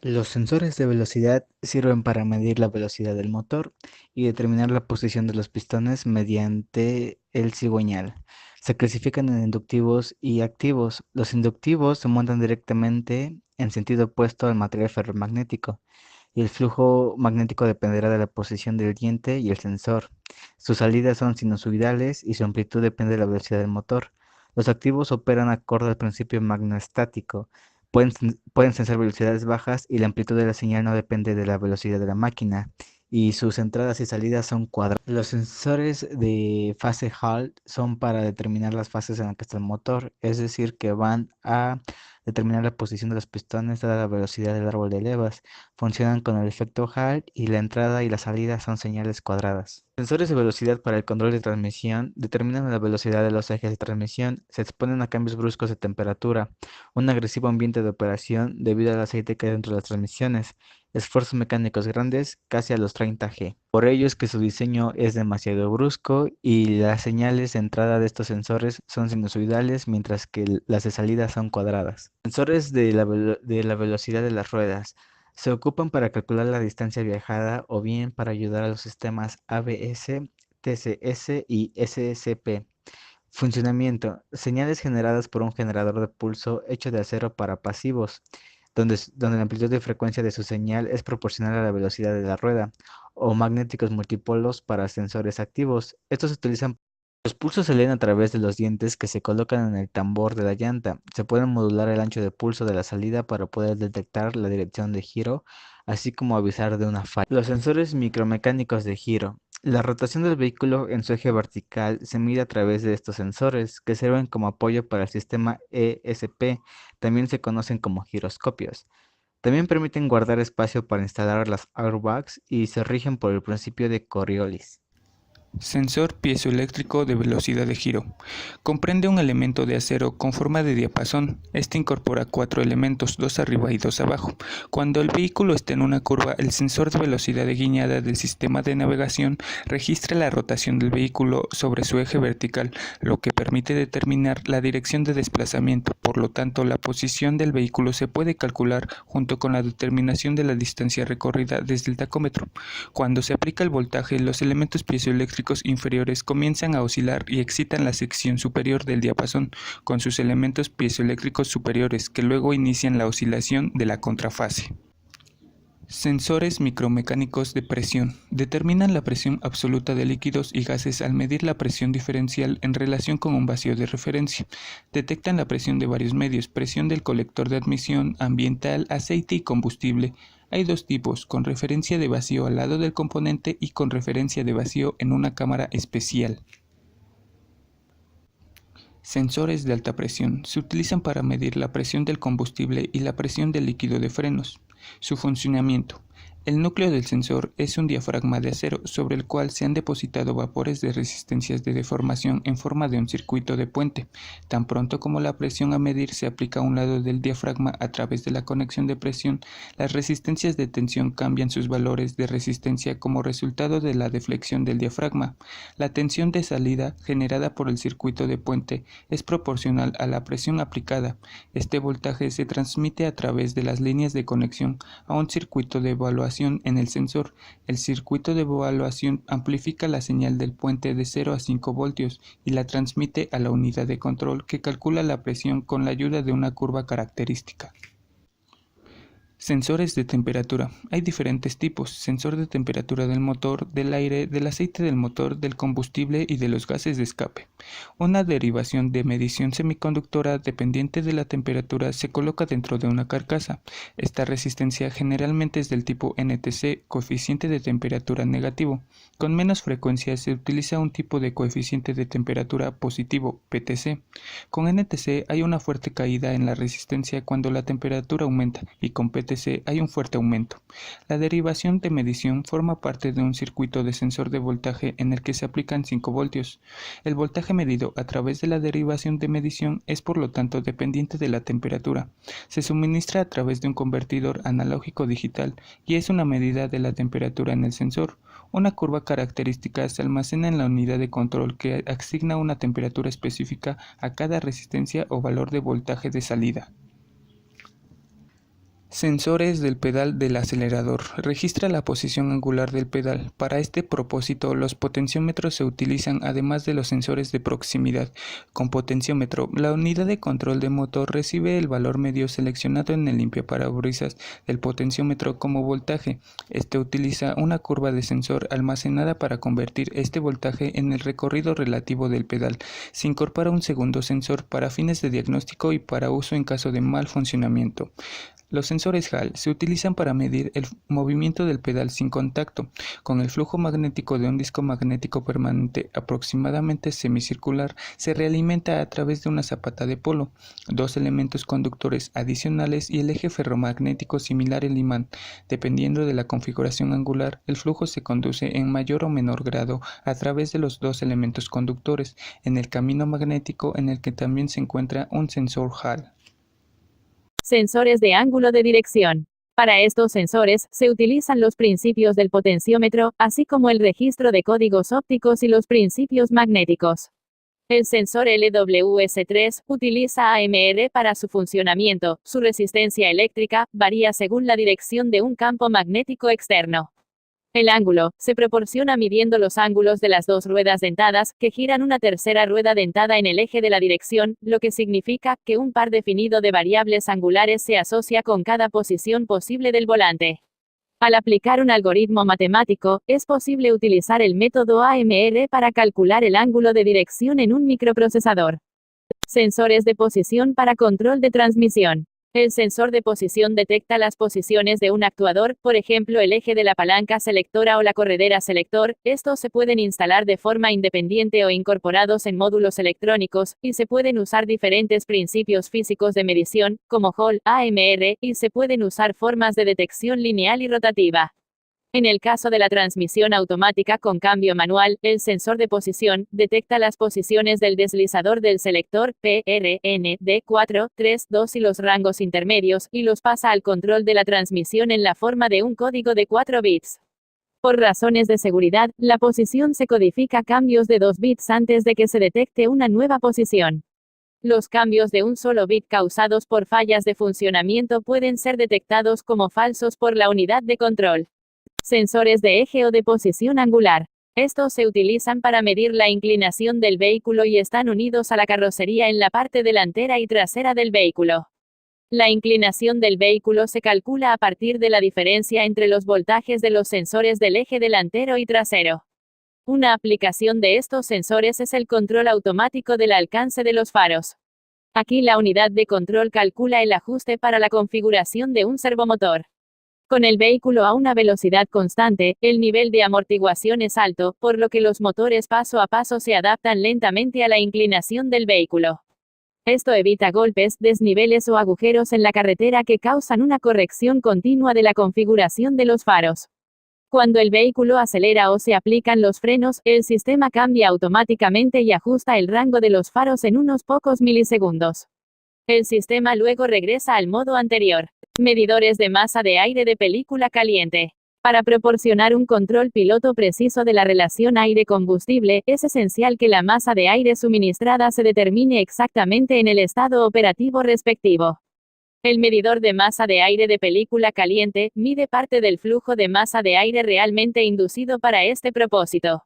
Los sensores de velocidad sirven para medir la velocidad del motor y determinar la posición de los pistones mediante el cigüeñal. Se clasifican en inductivos y activos. Los inductivos se montan directamente en sentido opuesto al material ferromagnético y el flujo magnético dependerá de la posición del diente y el sensor. Sus salidas son sinusoidales y su amplitud depende de la velocidad del motor. Los activos operan acorde al principio magnostático. Pueden sensar velocidades bajas y la amplitud de la señal no depende de la velocidad de la máquina. Y sus entradas y salidas son cuadradas. Los sensores de fase Hall son para determinar las fases en las que está el motor, es decir, que van a determinar la posición de los pistones dada la velocidad del árbol de levas. Funcionan con el efecto Hall y la entrada y la salida son señales cuadradas. Sensores de velocidad para el control de transmisión determinan la velocidad de los ejes de transmisión, se exponen a cambios bruscos de temperatura, un agresivo ambiente de operación debido al aceite que hay dentro de las transmisiones, esfuerzos mecánicos grandes, casi a los 30 G. Por ello es que su diseño es demasiado brusco y las señales de entrada de estos sensores son sinusoidales, mientras que las de salida son cuadradas. Sensores de la velocidad de las ruedas. Se ocupan para calcular la distancia viajada o bien para ayudar a los sistemas ABS, TCS y SSP. Funcionamiento. Señales generadas por un generador de pulso hecho de acero para pasivos, donde la amplitud de frecuencia de su señal es proporcional a la velocidad de la rueda, o magnéticos multipolos para sensores activos. Estos se utilizan. Los pulsos se leen a través de los dientes que se colocan en el tambor de la llanta. Se puede modular el ancho de pulso de la salida para poder detectar la dirección de giro, así como avisar de una falla. Los sensores micromecánicos de giro. La rotación del vehículo en su eje vertical se mide a través de estos sensores, que sirven como apoyo para el sistema ESP, también se conocen como giroscopios. También permiten guardar espacio para instalar las airbags y se rigen por el principio de Coriolis. Sensor piezoeléctrico de velocidad de giro. Comprende un elemento de acero con forma de diapasón. Este incorpora 4 elementos, 2 arriba y 2 abajo. Cuando el vehículo está en una curva, el sensor de velocidad de guiñada del sistema de navegación registra la rotación del vehículo sobre su eje vertical, lo que permite determinar la dirección de desplazamiento. Por lo tanto, la posición del vehículo se puede calcular junto con la determinación de la distancia recorrida desde el tacómetro. Cuando se aplica el voltaje, los elementos piezoeléctricos inferiores comienzan a oscilar y excitan la sección superior del diapasón con sus elementos piezoeléctricos superiores, que luego inician la oscilación de la contrafase. Sensores micromecánicos de presión. Determinan la presión absoluta de líquidos y gases al medir la presión diferencial en relación con un vacío de referencia. Detectan la presión de varios medios: presión del colector de admisión, ambiental, aceite y combustible. Hay dos tipos: con referencia de vacío al lado del componente y con referencia de vacío en una cámara especial. Sensores de alta presión. Se utilizan para medir la presión del combustible y la presión del líquido de frenos. Su funcionamiento. El núcleo del sensor es un diafragma de acero sobre el cual se han depositado vapores de resistencias de deformación en forma de un circuito de puente. Tan pronto como la presión a medir se aplica a un lado del diafragma a través de la conexión de presión, las resistencias de tensión cambian sus valores de resistencia como resultado de la deflexión del diafragma. La tensión de salida generada por el circuito de puente es proporcional a la presión aplicada. Este voltaje se transmite a través de las líneas de conexión a un circuito de evaluación en el sensor. El circuito de evaluación amplifica la señal del puente de 0 a 5 voltios y la transmite a la unidad de control, que calcula la presión con la ayuda de una curva característica. Sensores de temperatura. Hay diferentes tipos: sensor de temperatura del motor, del aire, del aceite del motor, del combustible y de los gases de escape. Una derivación de medición semiconductora dependiente de la temperatura se coloca dentro de una carcasa. Esta resistencia generalmente es del tipo NTC, coeficiente de temperatura negativo. Con menos frecuencia se utiliza un tipo de coeficiente de temperatura positivo, PTC. Con NTC hay una fuerte caída en la resistencia cuando la temperatura aumenta, y con PTC hay un fuerte aumento. La derivación de medición forma parte de un circuito de sensor de voltaje en el que se aplican 5 voltios. El voltaje medido a través de la derivación de medición es por lo tanto dependiente de la temperatura. Se suministra a través de un convertidor analógico digital y es una medida de la temperatura en el sensor. Una curva característica se almacena en la unidad de control que asigna una temperatura específica a cada resistencia o valor de voltaje de salida. Sensores del pedal del acelerador. Registra la posición angular del pedal. Para este propósito, los potenciómetros se utilizan además de los sensores de proximidad. Con potenciómetro, la unidad de control de motor recibe el valor medio seleccionado en el limpiaparabrisas del potenciómetro como voltaje. Este utiliza una curva de sensor almacenada para convertir este voltaje en el recorrido relativo del pedal. Se incorpora un segundo sensor para fines de diagnóstico y para uso en caso de mal funcionamiento. Los sensores Hall se utilizan para medir el movimiento del pedal sin contacto, con el flujo magnético de un disco magnético permanente aproximadamente semicircular se realimenta a través de una zapata de polo, dos elementos conductores adicionales y el eje ferromagnético similar al imán. Dependiendo de la configuración angular, el flujo se conduce en mayor o menor grado a través de los dos elementos conductores, en el camino magnético en el que también se encuentra un sensor Hall. Sensores de ángulo de dirección. Para estos sensores, se utilizan los principios del potenciómetro, así como el registro de códigos ópticos y los principios magnéticos. El sensor LWS3 utiliza AMR para su funcionamiento. Su resistencia eléctrica varía según la dirección de un campo magnético externo. El ángulo se proporciona midiendo los ángulos de las dos ruedas dentadas, que giran una tercera rueda dentada en el eje de la dirección, lo que significa que un par definido de variables angulares se asocia con cada posición posible del volante. Al aplicar un algoritmo matemático, es posible utilizar el método AMR para calcular el ángulo de dirección en un microprocesador. Sensores de posición para control de transmisión. El sensor de posición detecta las posiciones de un actuador, por ejemplo el eje de la palanca selectora o la corredera selector. Estos se pueden instalar de forma independiente o incorporados en módulos electrónicos, y se pueden usar diferentes principios físicos de medición, como Hall, AMR, y se pueden usar formas de detección lineal y rotativa. En el caso de la transmisión automática con cambio manual, el sensor de posición detecta las posiciones del deslizador del selector PRN D4, 3, 2 y los rangos intermedios, y los pasa al control de la transmisión en la forma de un código de 4 bits. Por razones de seguridad, la posición se codifica cambios de 2 bits antes de que se detecte una nueva posición. Los cambios de un solo bit causados por fallas de funcionamiento pueden ser detectados como falsos por la unidad de control. Sensores de eje o de posición angular. Estos se utilizan para medir la inclinación del vehículo y están unidos a la carrocería en la parte delantera y trasera del vehículo. La inclinación del vehículo se calcula a partir de la diferencia entre los voltajes de los sensores del eje delantero y trasero. Una aplicación de estos sensores es el control automático del alcance de los faros. Aquí la unidad de control calcula el ajuste para la configuración de un servomotor. Con el vehículo a una velocidad constante, el nivel de amortiguación es alto, por lo que los motores paso a paso se adaptan lentamente a la inclinación del vehículo. Esto evita golpes, desniveles o agujeros en la carretera que causan una corrección continua de la configuración de los faros. Cuando el vehículo acelera o se aplican los frenos, el sistema cambia automáticamente y ajusta el rango de los faros en unos pocos milisegundos. El sistema luego regresa al modo anterior. Medidores de masa de aire de película caliente. Para proporcionar un control piloto preciso de la relación aire-combustible, es esencial que la masa de aire suministrada se determine exactamente en el estado operativo respectivo. El medidor de masa de aire de película caliente mide parte del flujo de masa de aire realmente inducido para este propósito.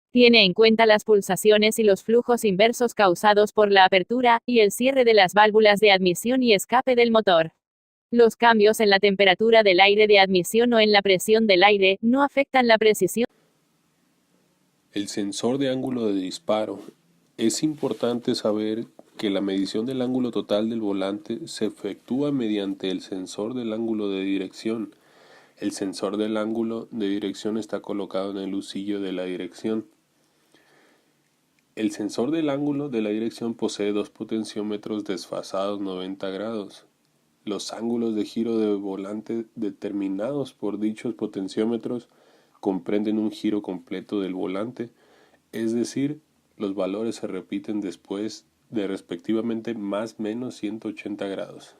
Tiene en cuenta las pulsaciones y los flujos inversos causados por la apertura y el cierre de las válvulas de admisión y escape del motor. Los cambios en la temperatura del aire de admisión o en la presión del aire no afectan la precisión. El sensor de ángulo de disparo. Es importante saber que la medición del ángulo total del volante se efectúa mediante el sensor del ángulo de dirección. El sensor del ángulo de dirección está colocado en el husillo de la dirección. El sensor del ángulo de la dirección posee dos potenciómetros desfasados 90 grados. Los ángulos de giro de volante determinados por dichos potenciómetros comprenden un giro completo del volante, es decir, los valores se repiten después de respectivamente más menos 180 grados.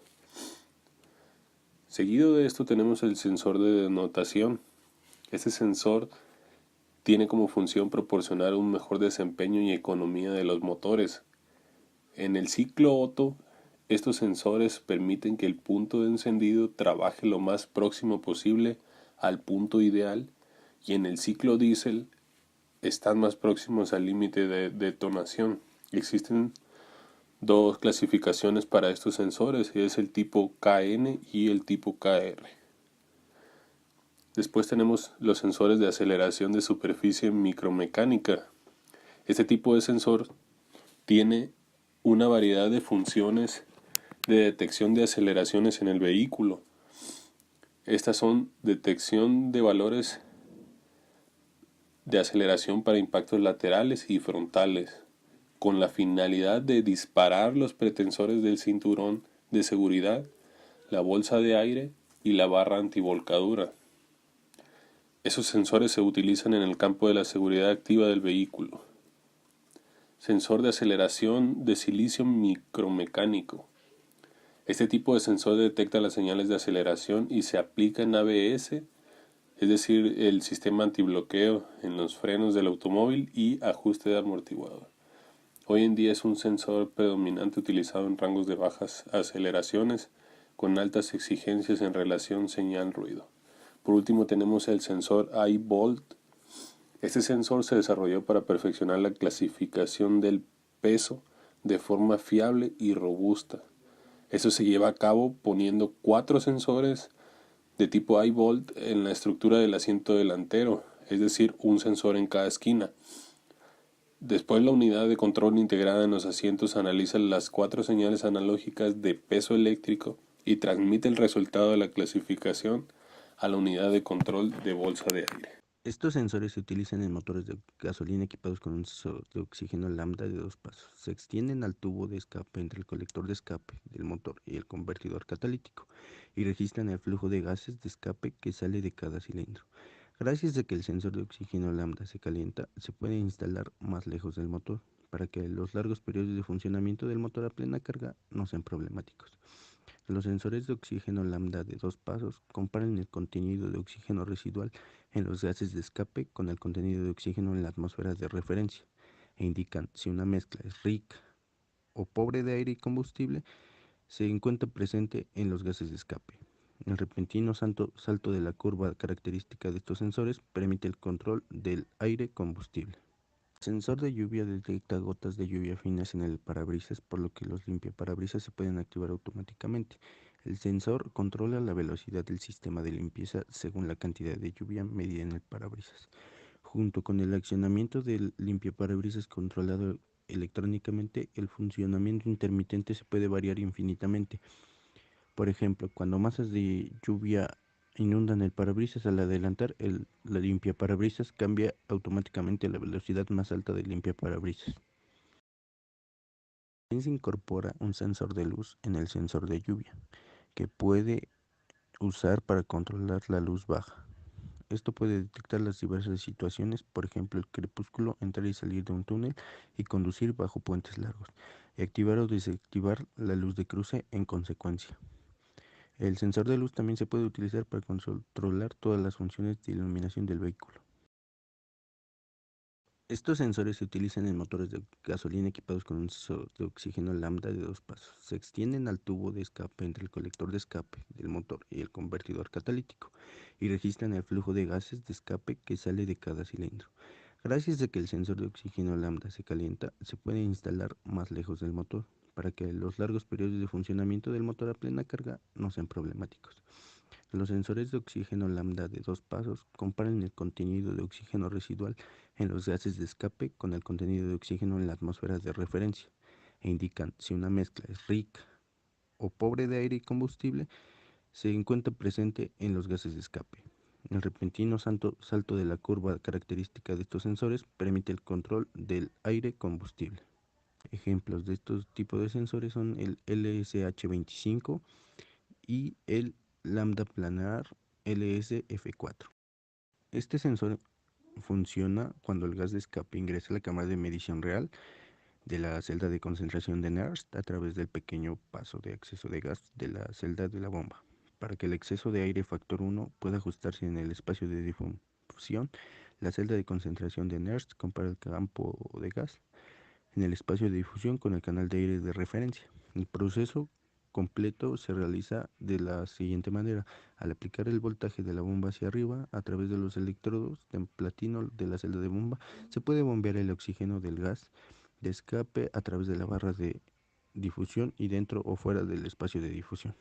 Seguido de esto tenemos el sensor de denotación. Este sensor tiene como función proporcionar un mejor desempeño y economía de los motores. En el ciclo Otto, Estos sensores permiten que el punto de encendido trabaje lo más próximo posible al punto ideal y en el ciclo diésel están más próximos al límite de detonación. Existen dos clasificaciones para estos sensores, es el tipo KN y el tipo KR. Después tenemos los sensores de aceleración de superficie micromecánica. Este tipo de sensor tiene una variedad de funciones de detección de aceleraciones en el vehículo. Estas son detección de valores de aceleración para impactos laterales y frontales, con la finalidad de disparar los pretensores del cinturón de seguridad, la bolsa de aire y la barra antivolcadura. Esos sensores se utilizan en el campo de la seguridad activa del vehículo. Sensor de aceleración de silicio micromecánico. Este tipo de sensor detecta las señales de aceleración y se aplica en ABS, es decir, el sistema antibloqueo en los frenos del automóvil y ajuste de amortiguador. Hoy en día es un sensor predominante utilizado en rangos de bajas aceleraciones con altas exigencias en relación señal-ruido. Por último tenemos el sensor iVolt. Este sensor se desarrolló para perfeccionar la clasificación del peso de forma fiable y robusta. Eso se lleva a cabo poniendo 4 sensores de tipo iVolt en la estructura del asiento delantero, es decir, un sensor en cada esquina. Después la unidad de control integrada en los asientos analiza las 4 señales analógicas de peso eléctrico y transmite el resultado de la clasificación a la unidad de control de bolsa de aire. Estos sensores se utilizan en motores de gasolina equipados con un sensor de oxígeno lambda de 2 pasos. Se extienden al tubo de escape entre el colector de escape del motor y el convertidor catalítico y registran el flujo de gases de escape que sale de cada cilindro. Gracias a que el sensor de oxígeno lambda se calienta, se puede instalar más lejos del motor para que los largos periodos de funcionamiento del motor a plena carga no sean problemáticos. Los sensores de oxígeno lambda de 2 pasos comparan el contenido de oxígeno residual en los gases de escape con el contenido de oxígeno en la atmósfera de referencia e indican si una mezcla es rica o pobre de aire y combustible se encuentra presente en los gases de escape. El repentino salto de la curva característica de estos sensores permite el control del aire-combustible. El sensor de lluvia detecta gotas de lluvia finas en el parabrisas, por lo que los limpiaparabrisas se pueden activar automáticamente. El sensor controla la velocidad del sistema de limpieza según la cantidad de lluvia medida en el parabrisas. Junto con el accionamiento del limpiaparabrisas controlado electrónicamente, el funcionamiento intermitente se puede variar infinitamente. Por ejemplo, cuando masas de lluvia inundan el parabrisas, al adelantar la limpiaparabrisas cambia automáticamente a la velocidad más alta del limpiaparabrisas. También se incorpora un sensor de luz en el sensor de lluvia, que puede usar para controlar la luz baja. Esto puede detectar las diversas situaciones, por ejemplo el crepúsculo, entrar y salir de un túnel y conducir bajo puentes largos, y activar o desactivar la luz de cruce en consecuencia. El sensor de luz también se puede utilizar para controlar todas las funciones de iluminación del vehículo. Estos sensores se utilizan en motores de gasolina equipados con un sensor de oxígeno lambda de 2 pasos. Se extienden al tubo de escape entre el colector de escape del motor y el convertidor catalítico y registran el flujo de gases de escape que sale de cada cilindro. Gracias a que el sensor de oxígeno lambda se calienta, se puede instalar más lejos del motor para que los largos periodos de funcionamiento del motor a plena carga no sean problemáticos. Los sensores de oxígeno lambda de 2 pasos comparan el contenido de oxígeno residual en los gases de escape con el contenido de oxígeno en la atmósfera de referencia e indican si una mezcla es rica o pobre de aire y combustible se encuentra presente en los gases de escape. El repentino salto de la curva característica de estos sensores permite el control del aire-combustible. Ejemplos de estos tipos de sensores son el LSH25 y el Lambda Planar LSF4. Este sensor funciona cuando el gas de escape ingresa a la cámara de medición real de la celda de concentración de NERST a través del pequeño paso de acceso de gas de la celda de la bomba. Para que el exceso de aire factor 1 pueda ajustarse en el espacio de difusión, la celda de concentración de NERST compara el campo de gas en el espacio de difusión con el canal de aire de referencia. El proceso completo se realiza de la siguiente manera. Al aplicar el voltaje de la bomba hacia arriba, a través de los electrodos de platino de la celda de bomba, se puede bombear el oxígeno del gas de escape a través de la barra de difusión y dentro o fuera del espacio de difusión.